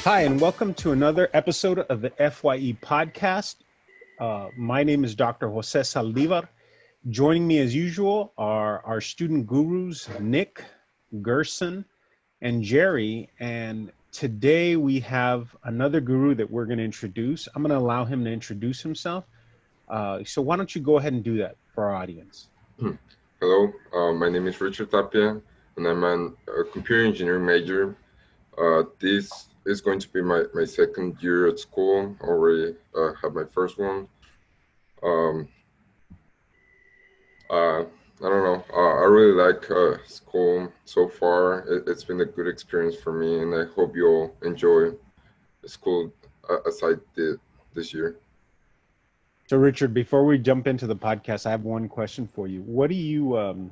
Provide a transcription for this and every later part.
Hi, and welcome to another episode of the FYE Podcast. My name is Dr. Jose Saldivar. Joining me as usual are our student gurus, Nick, Gerson, and Jerry. And today we have another guru that we're going to introduce. I'm going to allow him to introduce himself. So why don't you go ahead and do that for our audience? Hello, my name is Richard Tapia, and I'm a computer engineering major. This is going to be my second year at school. Already had my first one. I don't know. I really like school so far. It's been a good experience for me, and I hope you'll enjoy school as I did this year. So Richard, before we jump into the podcast, I have one question for you. What are you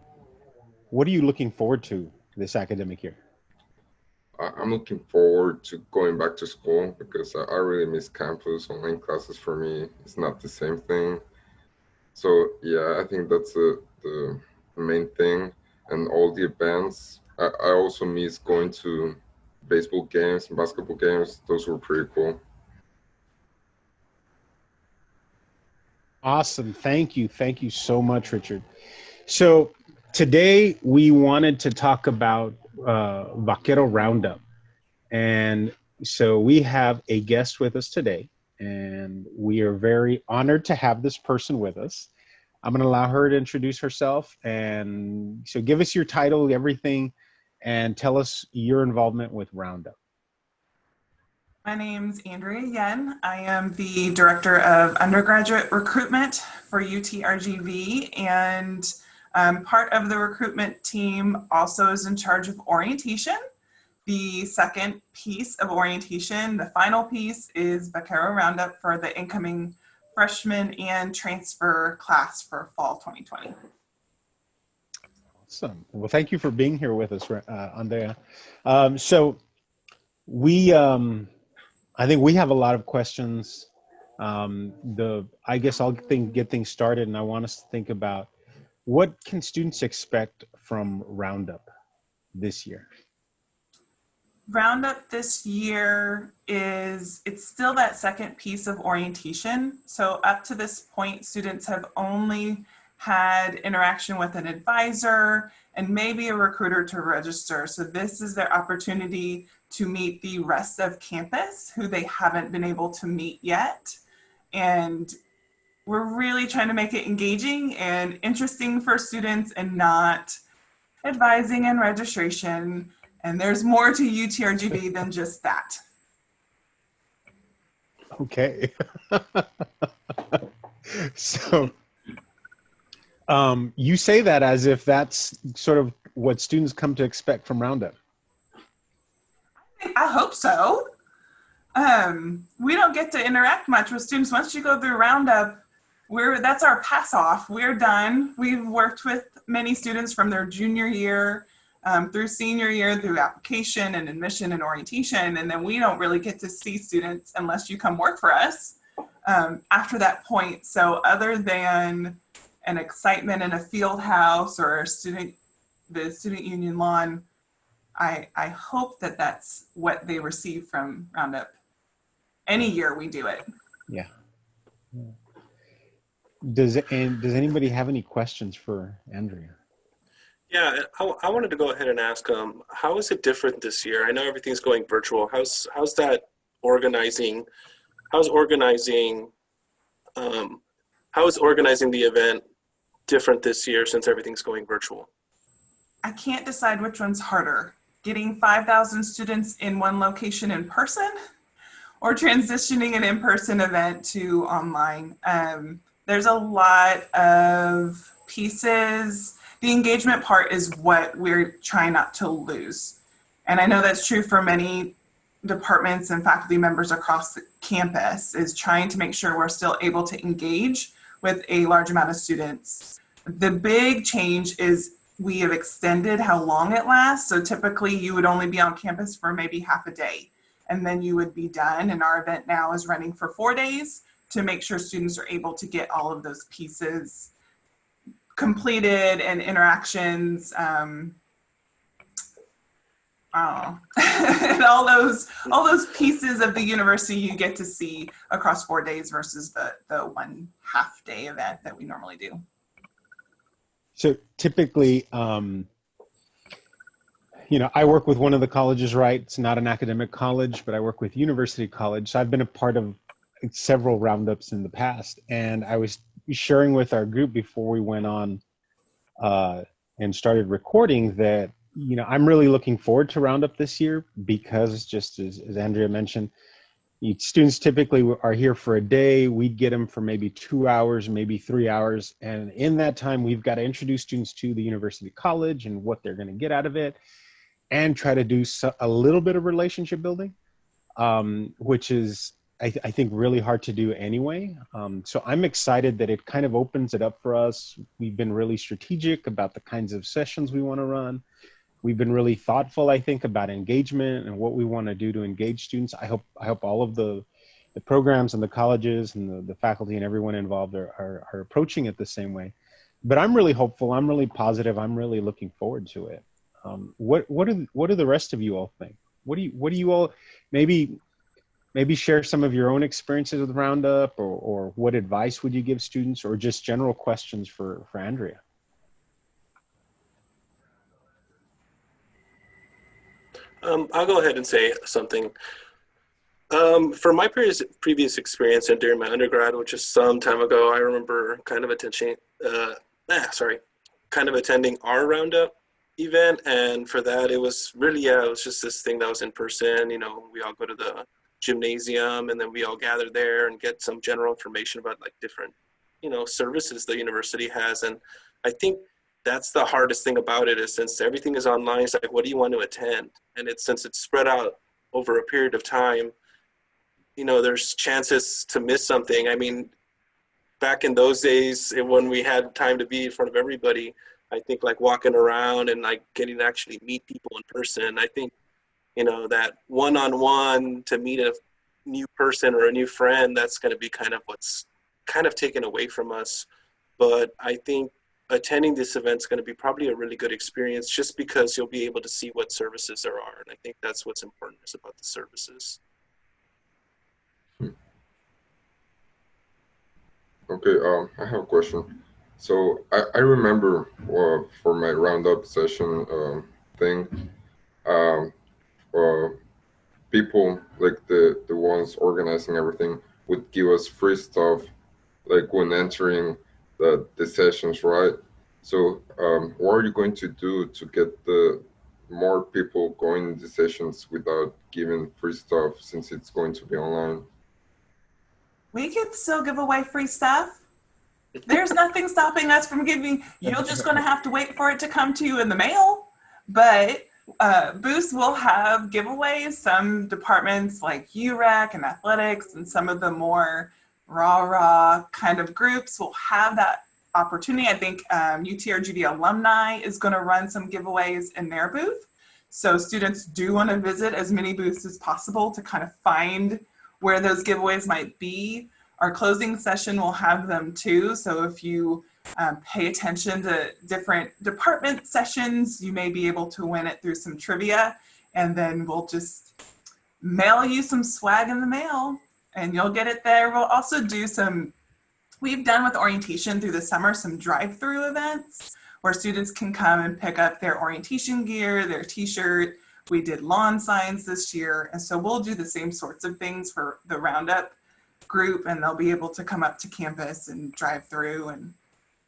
looking forward to this academic year? I'm looking forward to going back to school because I really miss campus. Online classes for me, it's not the same thing. So yeah, I think that's the main thing. And all the events. I also miss going to baseball games and basketball games. Those were pretty cool. Awesome. Thank you. Thank you so much, Richard. So today we wanted to talk about Vaquero Roundup. And so we have a guest with us today, and we are very honored to have this person with us. I'm going to allow her to introduce herself. And so give us your title, everything, and tell us your involvement with Roundup. My name's Andrea again. I am the Director of Undergraduate Recruitment for UTRGV, and part of the recruitment team also is in charge of orientation. The second piece of orientation, the final piece, is Vaquero Roundup for the incoming freshman and transfer class for fall 2020. Awesome. Well, thank you for being here with us, Andrea. So I think we have a lot of questions. I guess I'll get things started, and I want us to think about what can students expect from Roundup this year? Roundup this year it's still that second piece of orientation. So up to this point, students have only had interaction with an advisor and maybe a recruiter to register. So this is their opportunity to meet the rest of campus who they haven't been able to meet yet. And we're really trying to make it engaging and interesting for students and not advising and registration. And there's more to UTRGV than just that. Okay. So you say that as if that's sort of what students come to expect from Roundup. I hope so. We don't get to interact much with students. Once you go through Roundup, that's our pass off. We're done. We've worked with many students from their junior year through senior year, through application and admission and orientation, and then we don't really get to see students unless you come work for us after that point. So other than an excitement in a field house or the student union lawn, I hope that that's what they receive from Roundup. Any year we do it. Yeah. Does anybody have any questions for Andrea? Yeah, I wanted to go ahead and ask, how is it different this year? I know everything's going virtual. How's that organizing? How's organizing the event different this year since everything's going virtual? I can't decide which one's harder. Getting 5,000 students in one location in person or transitioning an in-person event to online. There's a lot of pieces. The engagement part is what we're trying not to lose. And I know that's true for many departments and faculty members across the campus, is trying to make sure we're still able to engage with a large amount of students. The big change is we have extended how long it lasts. So typically you would only be on campus for maybe half a day and then you would be done. And our event now is running for 4 days to make sure students are able to get all of those pieces completed and interactions. and all those pieces of the university you get to see across 4 days versus the 1 half-day event that we normally do. So typically, I work with one of the colleges, right? It's not an academic college, but I work with University College. So I've been a part of several roundups in the past. And I was sharing with our group before we went on and started recording that, I'm really looking forward to Roundup this year because just as Andrea mentioned, students typically are here for a day. We'd get them for maybe 2 hours, maybe 3 hours. And in that time, we've got to introduce students to the University College and what they're going to get out of it and try to do a little bit of relationship building, which is, I think, really hard to do anyway. So I'm excited that it kind of opens it up for us. We've been really strategic about the kinds of sessions we want to run. We've been really thoughtful, I think, about engagement and what we want to do to engage students. I hope all of the programs and the colleges and the faculty and everyone involved are approaching it the same way. But I'm really hopeful. I'm really positive. I'm really looking forward to it. What do the rest of you all think? What do you all maybe share some of your own experiences with Roundup, or what advice would you give students, or just general questions for Andrea? I'll go ahead and say something. From my previous experience and during my undergrad, which is some time ago, I remember kind of attending our Roundup event. And for that, it was really, it was just this thing that was in person. We all go to the gymnasium and then we all gather there and get some general information about like different, services the university has. And I think that's the hardest thing about it, is since everything is online, it's like, what do you want to attend? And since it's spread out over a period of time, there's chances to miss something. I mean, back in those days, when we had time to be in front of everybody, I think like walking around and like getting to actually meet people in person, I think, that one-on-one to meet a new person or a new friend, that's going to be kind of what's kind of taken away from us. But I think attending this event is going to be probably a really good experience, just because you'll be able to see what services there are. And I think that's what's important, is about the services. Okay, I have a question. So I remember for my Roundup session thing, people like the ones organizing everything would give us free stuff like when entering the sessions, right? So what are you going to do to get the more people going in the sessions without giving free stuff, since it's going to be online? We can still give away free stuff. There's nothing stopping us from giving. You're just going to have to wait for it to come to you in the mail. But booths will have giveaways. Some departments like UREC and athletics and some of the more rah kind of groups will have that opportunity. I think UTRGV alumni is going to run some giveaways in their booth. So students do want to visit as many booths as possible to kind of find where those giveaways might be. Our closing session will have them too. So if you pay attention to different department sessions, you may be able to win it through some trivia, and then we'll just mail you some swag in the mail and you'll get it there. We'll also do we've done with orientation through the summer, some drive-through events where students can come and pick up their orientation gear, their t-shirt. We did lawn signs this year. And so we'll do the same sorts of things for the Roundup group, and they'll be able to come up to campus and drive through and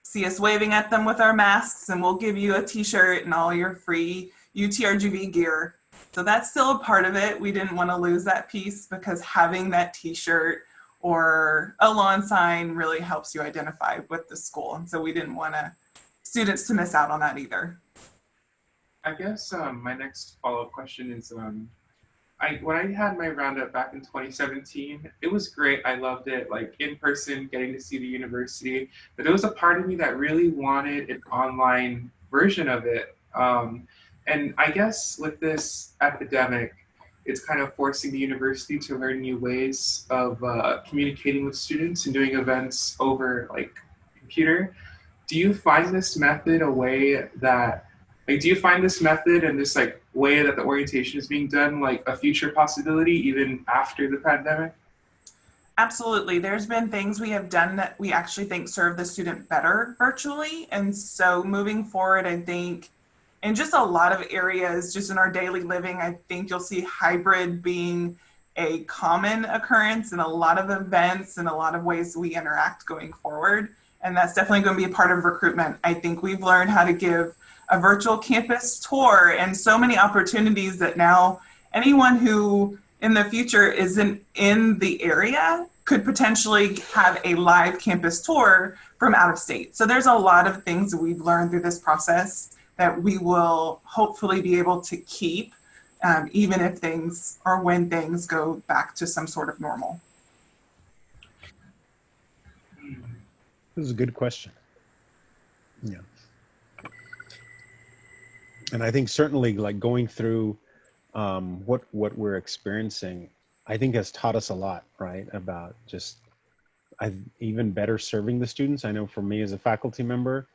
see us waving at them with our masks, and we'll give you a t-shirt and all your free UTRGV gear. So that's still a part of it. We didn't want to lose that piece, because having that t-shirt or a lawn sign really helps you identify with the school. And so we didn't want students to miss out on that either. I guess my next follow-up question is, when I had my Roundup back in 2017, it was great. I loved it, like in person, getting to see the university. But there was a part of me that really wanted an online version of it. And I guess with this epidemic, it's kind of forcing the university to learn new ways of communicating with students and doing events over like computer. Do you find this method a way that, do you find this method and this like way that the orientation is being done like a future possibility even after the pandemic? Absolutely. There's been things we have done that we actually think serve the student better virtually. And so moving forward, I think in just a lot of areas, just in our daily living, I think you'll see hybrid being a common occurrence in a lot of events and a lot of ways we interact going forward. And that's definitely going to be a part of recruitment. I think we've learned how to give a virtual campus tour and so many opportunities that now anyone who in the future isn't in the area could potentially have a live campus tour from out of state. So there's a lot of things that we've learned through this process that we will hopefully be able to keep, even if things or when things go back to some sort of normal. This is a good question. Yeah. And I think certainly like going through what we're experiencing, I think has taught us a lot, right? About just even better serving the students. I know for me as a faculty member,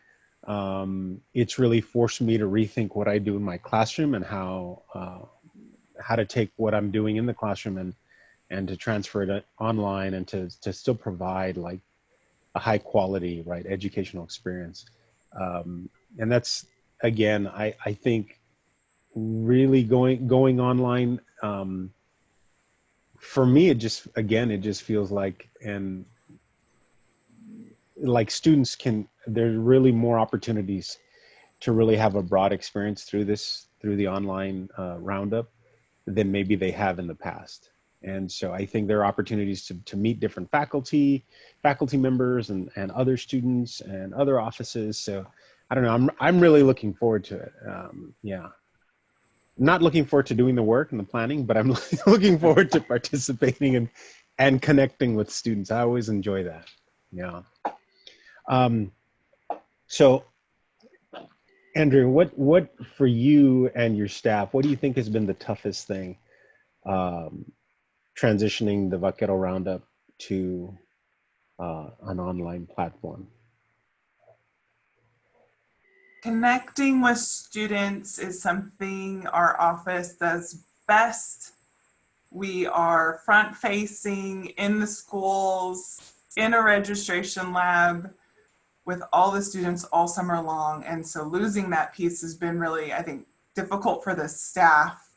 it's really forced me to rethink what I do in my classroom and how to take what I'm doing in the classroom and to transfer it online and to still provide like a high quality, right, educational experience. And that's, again, I think really going online, for me, it just feels like, and like students there's really more opportunities to really have a broad experience through the online roundup than maybe they have in the past. And so I think there are opportunities to meet different faculty members and other students and other offices. So I don't know, I'm really looking forward to it. Yeah. Not looking forward to doing the work and the planning, but I'm looking forward to participating and connecting with students. I always enjoy that. Yeah. So Andrea, what for you and your staff, what do you think has been the toughest thing transitioning the Vaquero Roundup to an online platform? Connecting with students is something our office does best. We are front facing in the schools, in a registration lab with all the students all summer long. And so losing that piece has been really, I think, difficult for the staff,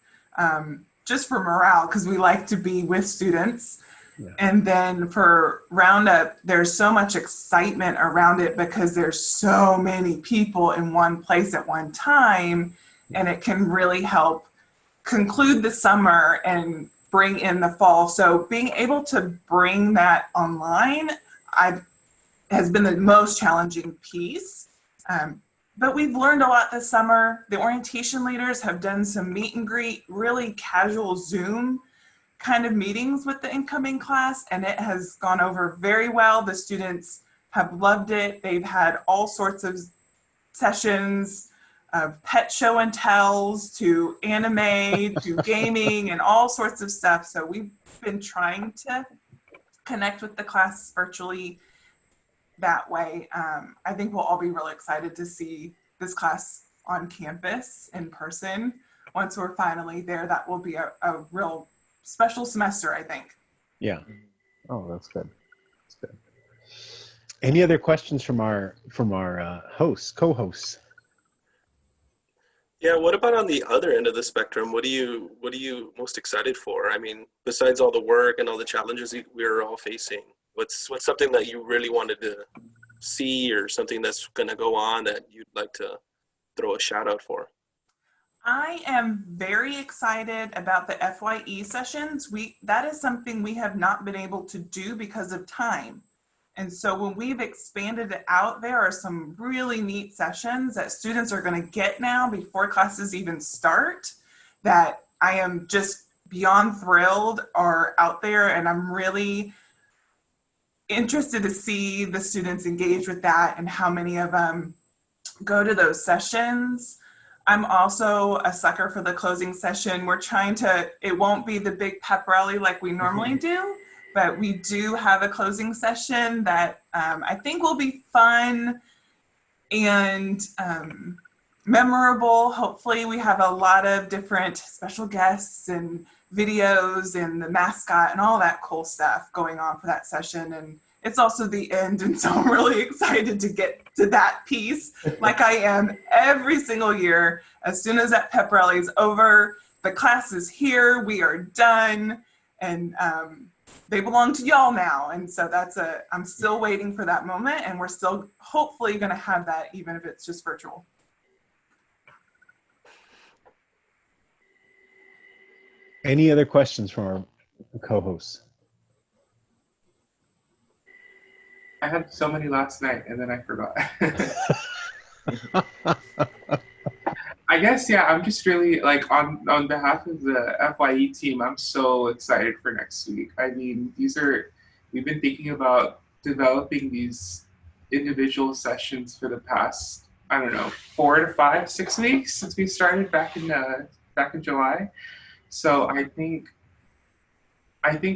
just for morale, because we like to be with students. Yeah. And then for Roundup, there's so much excitement around it because there's so many people in one place at one time, and it can really help conclude the summer and bring in the fall. So being able to bring that online has been the most challenging piece. But we've learned a lot this summer. The orientation leaders have done some meet and greet, really casual Zoom kind of meetings with the incoming class, and it has gone over very well. The students have loved it. They've had all sorts of sessions of pet show and tells to anime to gaming and all sorts of stuff. So we've been trying to connect with the class virtually that way. I think we'll all be really excited to see this class on campus in person. Once we're finally there, that will be a real special semester, I think. Yeah. Oh, that's good. That's good. Any other questions from our co-hosts? Yeah, what about on the other end of the spectrum? What are you most excited for? I mean, besides all the work and all the challenges we're all facing, what's something that you really wanted to see, or something that's going to go on that you'd like to throw a shout out for? I am very excited about the FYE sessions. That is something we have not been able to do because of time. And so when we've expanded it out, there are some really neat sessions that students are going to get now before classes even start that I am just beyond thrilled are out there. And I'm really interested to see the students engage with that and how many of them go to those sessions. I'm also a sucker for the closing session. It won't be the big pep rally like we normally do, but we do have a closing session that I think will be fun and memorable. Hopefully we have a lot of different special guests and videos and the mascot and all that cool stuff going on for that session. And it's also the end, and so I'm really excited to get to that piece, like I am every single year. As soon as that pep rally is over, the class is here, we are done, and they belong to y'all now. And so I'm still waiting for that moment, and we're still hopefully gonna have that even if it's just virtual. Any other questions from our co-hosts? I had so many last night and then I forgot. I guess, yeah, I'm just really like on behalf of the FYE team, I'm so excited for next week. I mean, we've been thinking about developing these individual sessions for the past, I don't know, 4 to 5, 6 weeks since we started back in July. So I think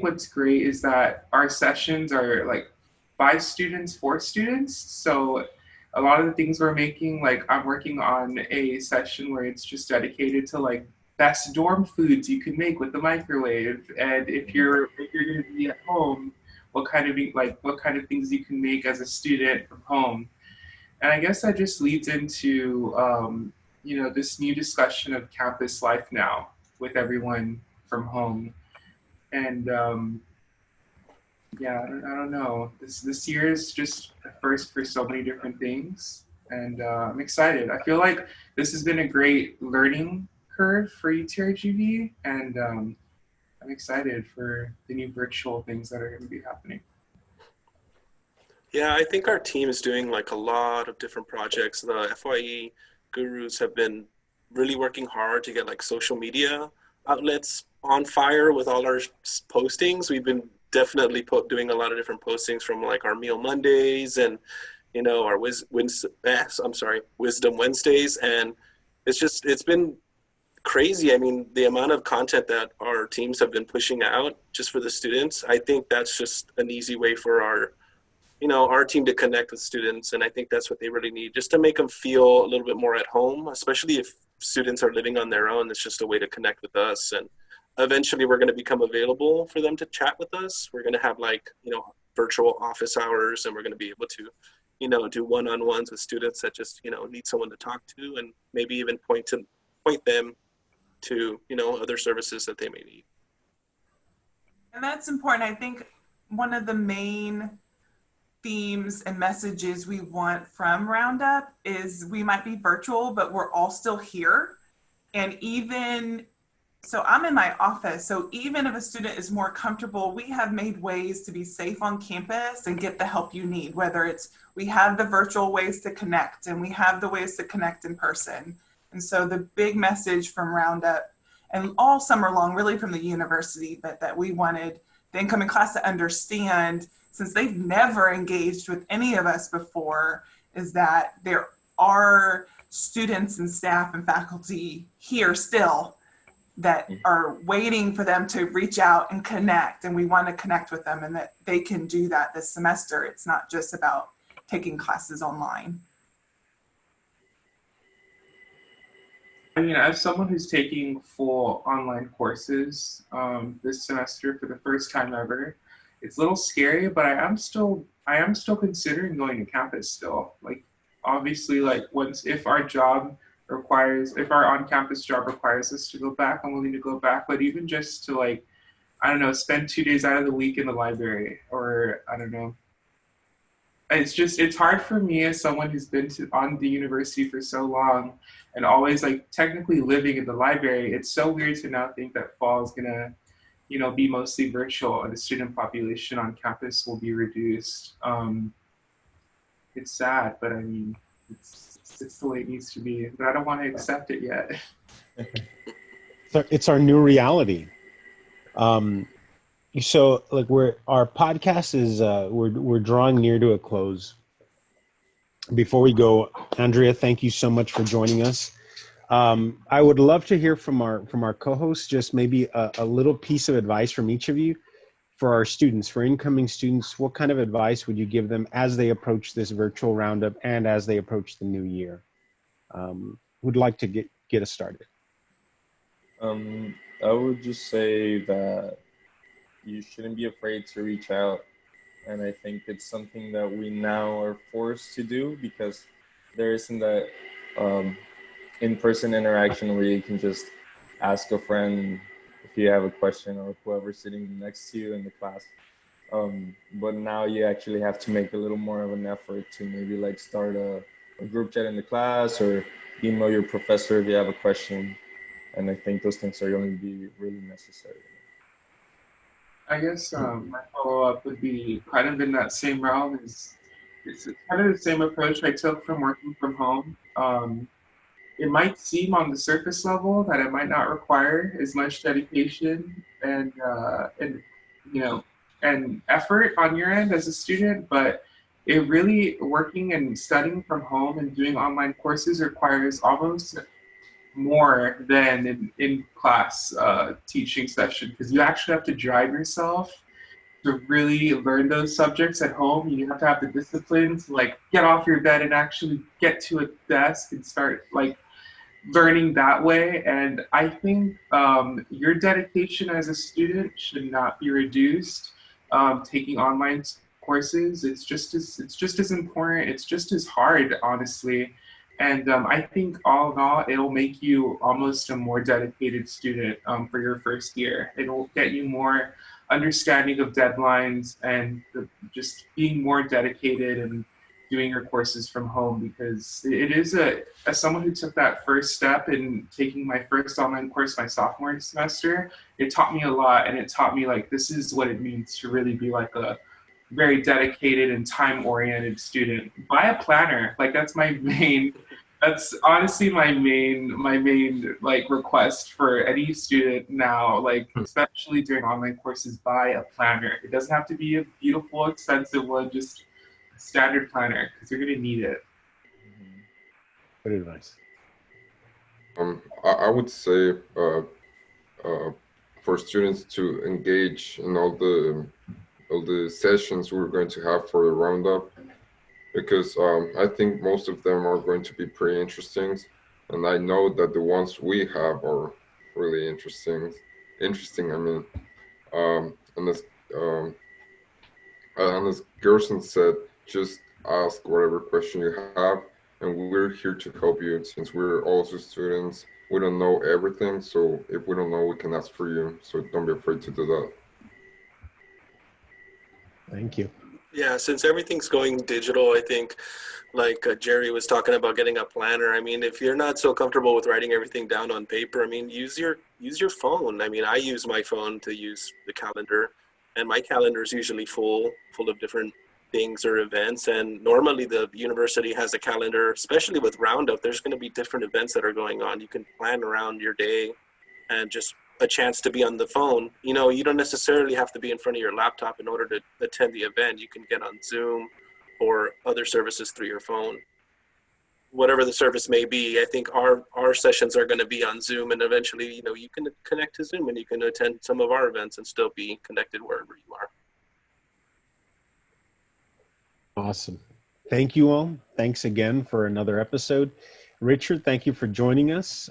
what's great is that our sessions are like 5 students, 4 students. So a lot of the things we're making, like I'm working on a session where it's just dedicated to like best dorm foods you can make with the microwave. And if you're going to be at home, what kind of things you can make as a student from home. And I guess that just leads into, this new discussion of campus life now with everyone from home. And yeah, I don't know. This year is just a first for so many different things, and I'm excited. I feel like this has been a great learning curve for UTRGV, and I'm excited for the new virtual things that are going to be happening. Yeah, I think our team is doing like a lot of different projects. The FYE gurus have been really working hard to get like social media outlets on fire with all our postings. We've been definitely doing a lot of different postings from like our Meal Mondays and, our Wisdom Wednesdays. And it's been crazy. I mean, the amount of content that our teams have been pushing out just for the students, I think that's just an easy way for our team to connect with students. And I think that's what they really need, just to make them feel a little bit more at home, especially if students are living on their own. It's just a way to connect with us. And eventually we're going to become available for them to chat with us. We're going to have virtual office hours, and we're going to be able to, do one-on-ones with students that just, need someone to talk to, and maybe even point them to, other services that they may need. And that's important. I think one of the main themes and messages we want from Roundup is we might be virtual, but we're all still here. And so I'm in my office. So even if a student is more comfortable, we have made ways to be safe on campus and get the help you need, whether it's we have the virtual ways to connect and we have the ways to connect in person. And so the big message from Roundup and all summer long, really from the university, that we wanted the incoming class to understand, since they've never engaged with any of us before, is that there are students and staff and faculty here still that are waiting for them to reach out and connect, and we want to connect with them, and that they can do that this semester. It's not just about taking classes online. I mean, as someone who's taking full online courses this semester for the first time ever, it's a little scary, but I am still considering going to campus still. Like, obviously, if our on-campus job requires us to go back, I'm willing to go back. But even just to spend 2 days out of the week in the library, or I don't know. It's hard for me as someone who's been on the university for so long and always technically living in the library. It's so weird to now think that fall is gonna, be mostly virtual and the student population on campus will be reduced. It's sad, but I mean, it's the way it needs to be, but I don't want to accept it yet. It's our new reality. So our podcast is we're drawing near to a close. Before we go, Andrea, thank you so much for joining us. I would love to hear from our co-hosts, just maybe a little piece of advice from each of you for our students, for incoming students. What kind of advice would you give them as they approach this virtual roundup and as they approach the new year? would like to get us started? I would just say that you shouldn't be afraid to reach out. And I think it's something that we now are forced to do because there isn't that in-person interaction where you can just ask a friend if you have a question or whoever's sitting next to you in the class. But now you actually have to make a little more of an effort to maybe like start a group chat in the class or email your professor if you have a question. And I think those things are going to be really necessary. I guess my follow-up would be kind of in that same realm. It's kind of the same approach I took from working from home. It might seem on the surface level that it might not require as much dedication and effort on your end as a student, but it really working and studying from home and doing online courses requires almost more than in class teaching session, because you actually have to drive yourself to really learn those subjects at home. You have to have the discipline to like get off your bed and actually get to a desk and start like learning that way. And I think your dedication as a student should not be reduced. Taking online courses, it's just as important. It's just as hard, honestly. And I think all in all, it'll make you almost a more dedicated student for your first year. It'll get you more understanding of deadlines and just being more dedicated and doing your courses from home, because it is as someone who took that first step in taking my first online course my sophomore semester, it taught me a lot, and it taught me like this is what it means to really be like a very dedicated and time-oriented student. Buy a planner. Like that's honestly my main like request for any student now, like especially during online courses. Buy a planner. It doesn't have to be a beautiful, expensive one, just a standard planner, because you're gonna need it. Good advice. I would say for students to engage in all the sessions we're going to have for the roundup, because I think most of them are going to be pretty interesting, and I know that the ones we have are really interesting. I mean, and as Gerson said, just ask whatever question you have, and we're here to help you. Since we're also students, we don't know everything, so if we don't know, we can ask for you. So don't be afraid to do that. Thank you. Yeah, since everything's going digital, I think like Jerry was talking about getting a planner. I mean, if you're not so comfortable with writing everything down on paper, I mean, use your phone. I mean, I use my phone to use the calendar, and my calendar is usually full of different things or events. And normally the university has a calendar, especially with Roundup, there's going to be different events that are going on. You can plan around your day and just a chance to be on the phone. You know, you don't necessarily have to be in front of your laptop in order to attend the event. You can get on Zoom or other services through your phone. Whatever the service may be, I think our sessions are going to be on Zoom, and eventually, you know, you can connect to Zoom and you can attend some of our events and still be connected wherever you are. Awesome. Thank you all. Thanks again for another episode. Richard, thank you for joining us.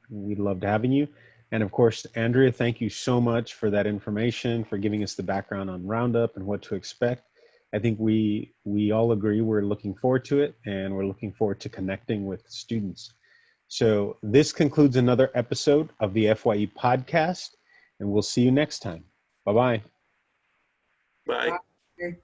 We loved having you. And of course, Andrea, thank you so much for that information, for giving us the background on Roundup and what to expect. I think we all agree we're looking forward to it, and we're looking forward to connecting with students. So this concludes another episode of the FYE Podcast, and we'll see you next time. Bye-bye. Bye. Bye.